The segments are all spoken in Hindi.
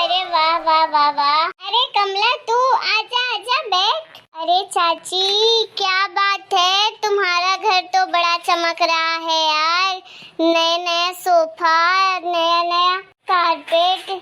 अरे वाह वाह वाह वाह। अरे कमला तू आजा आजा बैठ। अरे चाची क्या बात है, तुम्हारा घर तो बड़ा चमक रहा है यार। नया नया सोफा, नया नया कारपेट,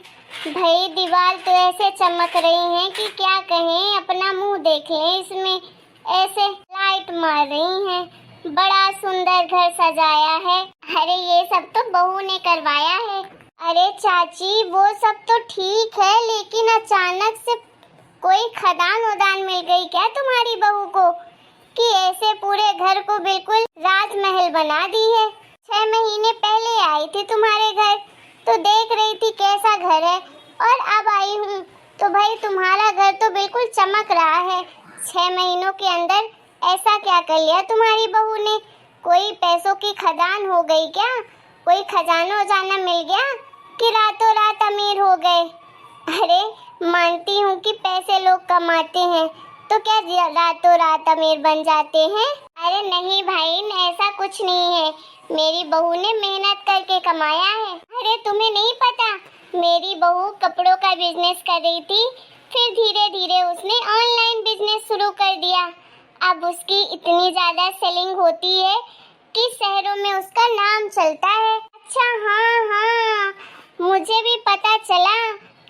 भाई दीवार तो ऐसे चमक रही हैं कि क्या कहें, अपना मुंह देख लें इसमें, ऐसे लाइट मार रही हैं। बड़ा सुंदर घर सजाया है। अरे ये सब तो बहू ने करवाया है। अरे चाची वो सब तो ठीक है, लेकिन अचानक से कोई खदान वदान मिल गई क्या तुम्हारी बहू को कि ऐसे पूरे घर को बिल्कुल राजमहल बना दी है। 6 महीने पहले आई थी तुम्हारे घर तो देख रही थी कैसा घर है, और अब आई हूँ तो भाई तुम्हारा घर तो बिल्कुल चमक रहा है। 6 महीनों के अंदर ऐसा क्या कर लिया तुम्हारी बहू ने? कोई पैसों की खदान हो गई क्या? कोई खजाना वजाना मिल गया कि रातों रात अमीर हो गए? अरे मानती हूँ कि पैसे लोग कमाते हैं तो क्या रातों रात अमीर बन जाते हैं? अरे नहीं भाई, ऐसा कुछ नहीं है। मेरी बहू ने मेहनत करके कमाया है। अरे तुम्हें नहीं पता, मेरी बहू कपड़ों का बिजनेस कर रही थी, फिर धीरे धीरे उसने ऑनलाइन बिजनेस शुरू कर दिया। अब उसकी इतनी ज्यादा सेलिंग होती है कि शहरों में उसका नाम चलता है। अच्छा हाँ, मुझे भी पता चला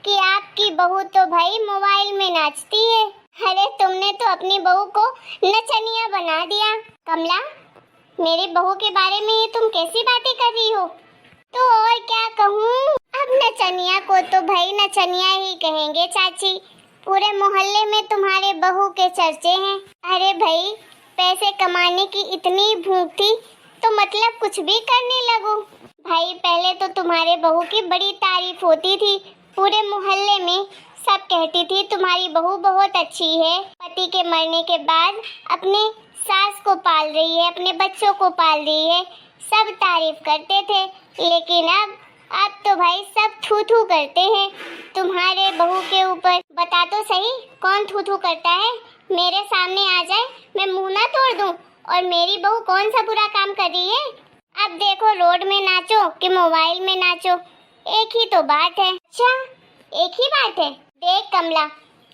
कि आपकी बहू तो भाई मोबाइल में नाचती है। अरे तुमने तो अपनी बहू को नचनिया बना दिया। कमला, मेरी बहू के बारे में ये तुम कैसी बातें कर रही हो? तो और क्या कहूँ, अब नचनिया को तो भाई नचनिया ही कहेंगे चाची। पूरे मोहल्ले में तुम्हारे बहू के चर्चे हैं। अरे भाई पैसे कमाने की इतनी भूख थी तो मतलब कुछ भी करने लगो। भाई पहले तो तुम्हारे बहू की बड़ी तारीफ होती थी, पूरे मोहल्ले में सब कहती थी तुम्हारी बहू बहुत अच्छी है, पति के मरने के बाद अपने सास को पाल रही है, अपने बच्चों को पाल रही है, सब तारीफ करते थे। लेकिन अब तो भाई सब थू थू करते हैं तुम्हारे बहू के ऊपर। बता तो सही कौन थू थू करता है? मेरे सामने आ जाए, मैं मुंह ना तोड़ दूं। और मेरी बहू कौन सा बुरा काम कर रही है? अब देखो रोड में नाचो कि मोबाइल में नाचो, एक ही तो बात है। अच्छा एक ही बात है? देख कमला,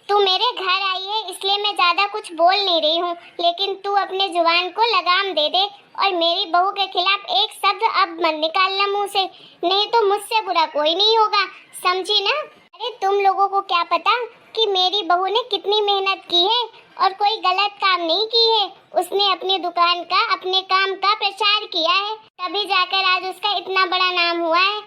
तू मेरे घर आई है इसलिए मैं ज्यादा कुछ बोल नहीं रही हूँ, लेकिन तू अपने जुबान को लगाम दे दे और मेरी बहू के खिलाफ एक शब्द अब मत निकालना मुंह से, नहीं तो मुझसे बुरा कोई नहीं होगा, समझी ना? अरे तुम लोगों को क्या पता कि मेरी बहू ने कितनी मेहनत की है और कोई गलत काम नहीं की है। उसने अपनी दुकान का, अपने काम का प्रचार किया है, तभी जाकर आज उसका इतना बड़ा नाम हुआ है।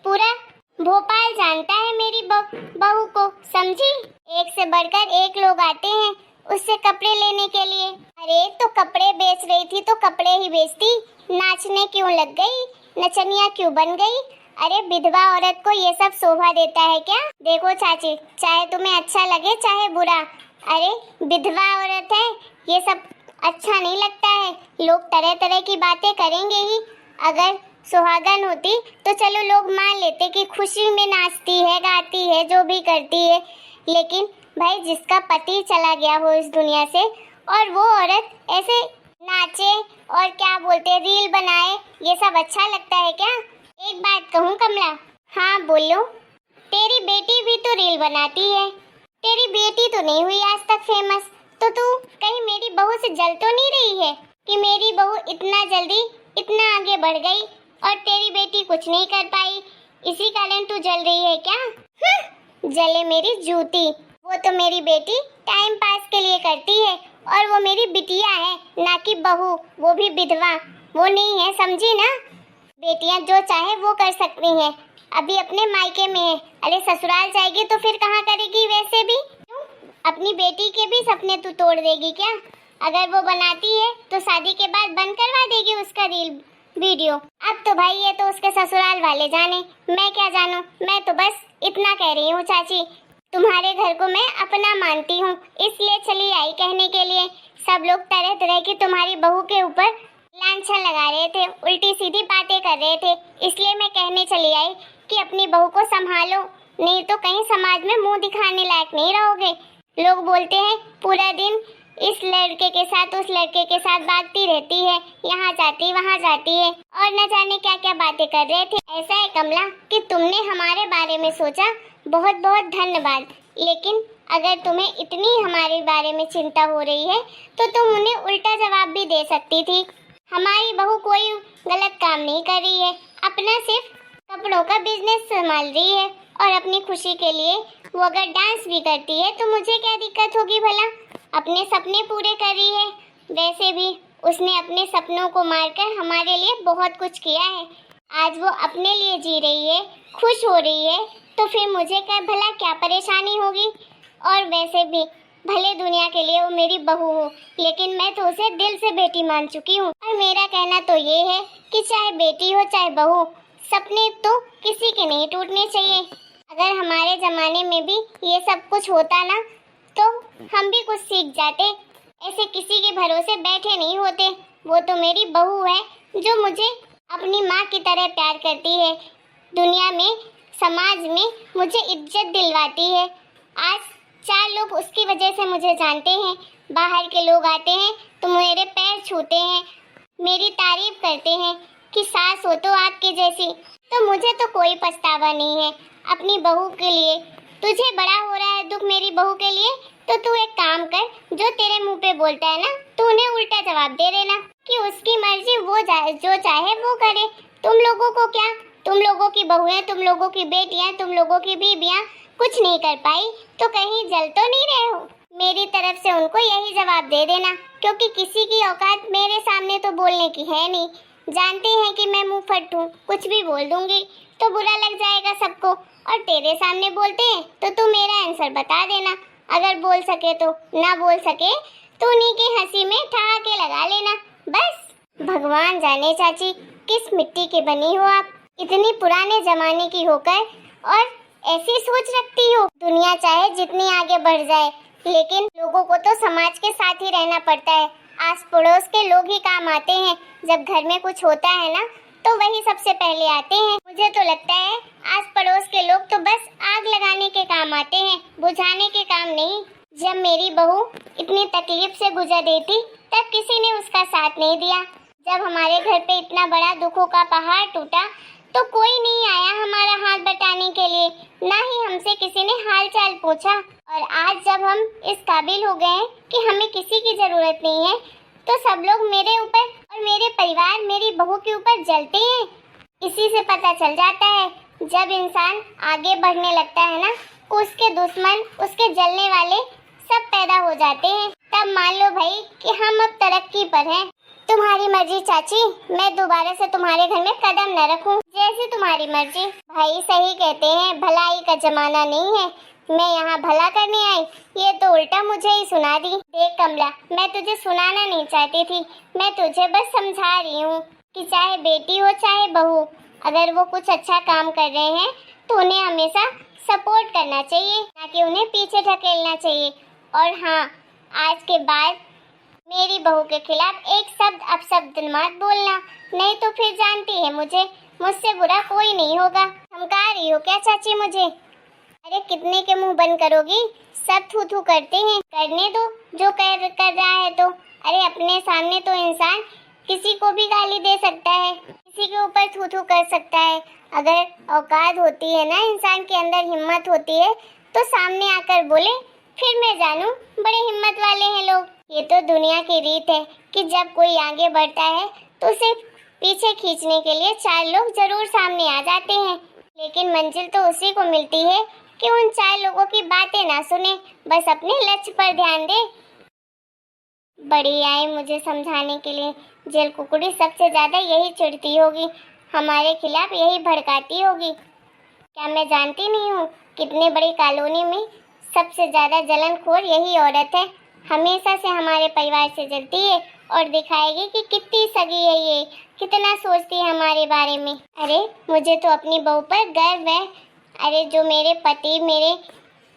पूरा भोपाल जानता है मेरी बहू को, समझी? एक से बढ़कर एक लोग आते हैं उससे कपड़े लेने के लिए। अरे तो कपड़े बेच रही थी तो कपड़े ही बेचती, नाचने क्यों लग गई, नचनिया क्यों बन गई? अरे विधवा औरत को ये सब शोभा देता है क्या? देखो चाची, चाहे तुम्हें अच्छा लगे चाहे बुरा, अरे विधवा औरत है, ये सब अच्छा नहीं लगता है। लोग तरह तरह की बातें करेंगे ही। अगर सुहागन होती तो चलो लोग मान लेते कि खुशी में नाचती है, गाती है, जो भी करती है, लेकिन भाई जिसका पति चला गया हो इस दुनिया से और वो औरत ऐसे नाचे और क्या बोलते हैं रील बनाए, ये सब अच्छा लगता है क्या? एक बात कहूँ कमला? हाँ बोलो। तेरी बेटी भी तो रील बनाती है, तेरी बेटी तो नहीं हुई आज तक फेमस, तो तू कहीं मेरी बहू से जल तो नहीं रही है कि मेरी बहू इतना जल्दी इतना आगे बढ़ गई और तेरी बेटी कुछ नहीं कर पाई, इसी कारण तू जल रही है क्या? जले मेरी जूती, वो तो मेरी बेटी टाइम पास के लिए करती है और वो मेरी बिटिया है, ना कि बहू, वो भी विधवा, वो नहीं है, समझी ना? बेटियां जो चाहे वो कर सकती हैं, अभी अपने मायके में है, अरे ससुराल जाएगी तो फिर कहाँ करेगी? वैसे भी अपनी बेटी के भी सपने तू तोड़ देगी क्या? अगर वो बनाती है तो शादी के बाद बंद करवा देगी उसका रील वीडियो। अब तो भाई ये तो उसके ससुराल वाले जाने, मैं क्या जानूं। मैं तो बस इतना कह रही हूँ चाची, तुम्हारे घर को मैं अपना मानती हूँ, इसलिए चली आई कहने के लिए। सब लोग तरह तरह की तुम्हारी बहू के ऊपर लांछन लगा रहे थे, उल्टी सीधी बातें कर रहे थे, इसलिए मैं कहने चली आई कि अपनी बहू को संभालो, नहीं तो कहीं समाज में मुंह दिखाने लायक नहीं रहोगे। लोग बोलते हैं पूरा दिन इस लड़के के साथ उस लड़के के साथ भागती रहती है, यहाँ जाती वहाँ जाती है और न जाने क्या क्या बातें कर रहे थे। ऐसा है कमला कि तुमने हमारे बारे में सोचा, बहुत बहुत धन्यवाद। लेकिन अगर तुम्हें इतनी हमारे बारे में चिंता हो रही है तो तुम उन्हें उल्टा जवाब भी दे सकती थी। हमारी बहू कोई गलत काम नहीं कर रही है, अपना सिर्फ कपड़ों का बिजनेस संभाल रही है और अपनी खुशी के लिए वो अगर डांस भी करती है तो मुझे क्या दिक्कत होगी भला। अपने सपने पूरे कर रही है। वैसे भी उसने अपने सपनों को मारकर हमारे लिए बहुत कुछ किया है। आज वो अपने लिए जी रही है, खुश हो रही है, तो फिर मुझे क्या भला क्या परेशानी होगी। और वैसे भी भले दुनिया के लिए वो मेरी बहू हो, लेकिन मैं तो उसे दिल से बेटी मान चुकी हूँ। और मेरा कहना तो ये है कि चाहे बेटी हो चाहे बहू, सपने तो किसी के नहीं टूटने चाहिए। अगर हमारे जमाने में भी ये सब कुछ होता ना तो हम भी कुछ सीख जाते। ऐसे किसी के भरोसे बैठे नहीं होते। वो तो मेरी बहू है जो मुझे अपनी माँ की तरह प्यार करती है, दुनिया में समाज में मुझे इज्जत दिलवाती है। आज 4 लोग उसकी वजह से मुझे जानते हैं। बाहर के लोग आते हैं तो मेरे पैर छूते हैं, मेरी तारीफ करते हैं कि सास हो तो आपके जैसी। तो मुझे तो कोई पछतावा नहीं है अपनी बहू के लिए। तुझे बड़ा हो रहा है दुख मेरी बहू के लिए, तो तू एक काम कर, जो तेरे मुंह पे बोलता है ना तू उन्हें उल्टा जवाब दे देना कि उसकी मर्जी, वो जो चाहे वो करे। तुम लोगों को क्या, तुम लोगों की बहुएं, तुम लोगों की बेटियां, तुम लोगों की बीबियां कुछ नहीं कर पाई तो कहीं जल तो नहीं रहे हो। मेरी तरफ से उनको यही जवाब दे देना, क्योंकि किसी की औकात मेरे सामने तो बोलने की है नहीं। जानते हैं कि मैं मुंह फट हूँ, कुछ भी बोल दूंगी तो बुरा लग जाएगा सबको। और तेरे सामने बोलते हैं तो तू मेरा आंसर बता देना, अगर बोल सके तो, ना बोल सके तो उन्हीं की हंसी में ठहाके लगा लेना बस। भगवान जाने चाची किस मिट्टी की बनी हो आप, इतनी पुराने जमाने की होकर और ऐसी सोच रखती हो। दुनिया चाहे जितनी आगे बढ़ जाए, लेकिन लोगों को तो समाज के साथ ही रहना पड़ता है। आस पड़ोस के लोग ही काम आते हैं। जब घर में कुछ होता है ना तो वही सबसे पहले आते हैं। मुझे तो लगता है आस पड़ोस के लोग तो बस आग लगाने के काम आते हैं, बुझाने के काम नहीं। जब मेरी बहू इतनी तकलीफ से गुजर रही थी तब किसी ने उसका साथ नहीं दिया। जब हमारे घर पे इतना बड़ा दुखों का पहाड़ टूटा तो कोई नहीं आया हमारा हाथ बटाने के लिए, ना ही हमसे किसी ने हाल चाल पूछा। और आज जब हम इस काबिल हो गए कि हमें किसी की जरूरत नहीं है तो सब लोग मेरे ऊपर और मेरे परिवार, मेरी बहू के ऊपर जलते हैं। इसी से पता चल जाता है जब इंसान आगे बढ़ने लगता है ना, उसके दुश्मन, उसके जलने वाले सब पैदा हो जाते हैं। तब मान लो भाई कि हम अब तरक्की पर हैं। तुम्हारी मर्जी चाची, मैं दोबारा से तुम्हारे घर में कदम न रखूं, जैसे तुम्हारी मर्जी। भाई सही कहते हैं, भलाई का जमाना नहीं है। मैं यहाँ भला करने आई, ये तो उल्टा मुझे ही सुना दी। देख कमला, मैं तुझे सुनाना नहीं चाहती थी, मैं तुझे बस समझा रही हूँ कि चाहे बेटी हो चाहे बहू, अगर वो कुछ अच्छा काम कर रहे हैं तो उन्हें हमेशा सपोर्ट करना चाहिए, ना कि उन्हें पीछे ढकेलना चाहिए। और हाँ, आज के बाद मेरी बहू के खिलाफ एक शब्द अपशब्द मत बोलना, नहीं तो फिर जानती है मुझसे बुरा कोई नहीं होगा। धमका रही हो क्या चाची मुझे? अरे कितने के मुंह बंद करोगी, सब थू थू करते हैं, करने दो जो कर रहा है। तो अरे अपने सामने तो इंसान किसी को भी गाली दे सकता है, किसी के ऊपर थू थू कर सकता है। अगर औकात होती है ना, इंसान के अंदर हिम्मत होती है तो सामने आकर बोले, फिर मैं जानूं बड़े हिम्मत वाले हैं लोग। ये तो दुनिया की रीत है कि जब कोई आगे बढ़ता है तो उसे पीछे खींचने के लिए 4 लोग जरूर सामने आ जाते हैं, लेकिन मंजिल तो उसी को मिलती है कि उन 4 लोगों की बातें ना सुने, बस अपने लक्ष्य पर ध्यान दे। बड़ी आई मुझे समझाने के लिए। जेल कुकड़ी सबसे ज्यादा यही चिढ़ती होगी, हमारे खिलाफ यही भड़काती होगी। क्या मैं जानती नहीं हूँ कितने बड़ी कॉलोनी में सबसे ज्यादा जलनखोर यही औरत है। हमेशा से हमारे परिवार से जलती है और दिखाएगी कि कितनी सगी है, ये कितना सोचती है हमारे बारे में। अरे मुझे तो अपनी बहू पर गर्व है। अरे जो मेरे पति, मेरे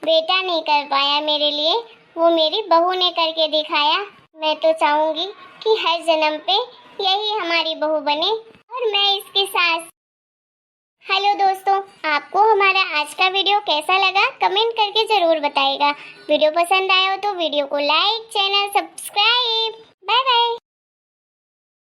बेटा नहीं कर पाया मेरे लिए, वो मेरी बहू ने करके दिखाया। मैं तो चाहूंगी कि हर जन्म पे यही हमारी बहू बने और मैं इसकी सास। हेलो दोस्तों, आपको हमारा आज का वीडियो कैसा लगा कमेंट करके जरूर बताइएगा। वीडियो पसंद आया हो तो वीडियो को like, channel subscribe. Bye bye.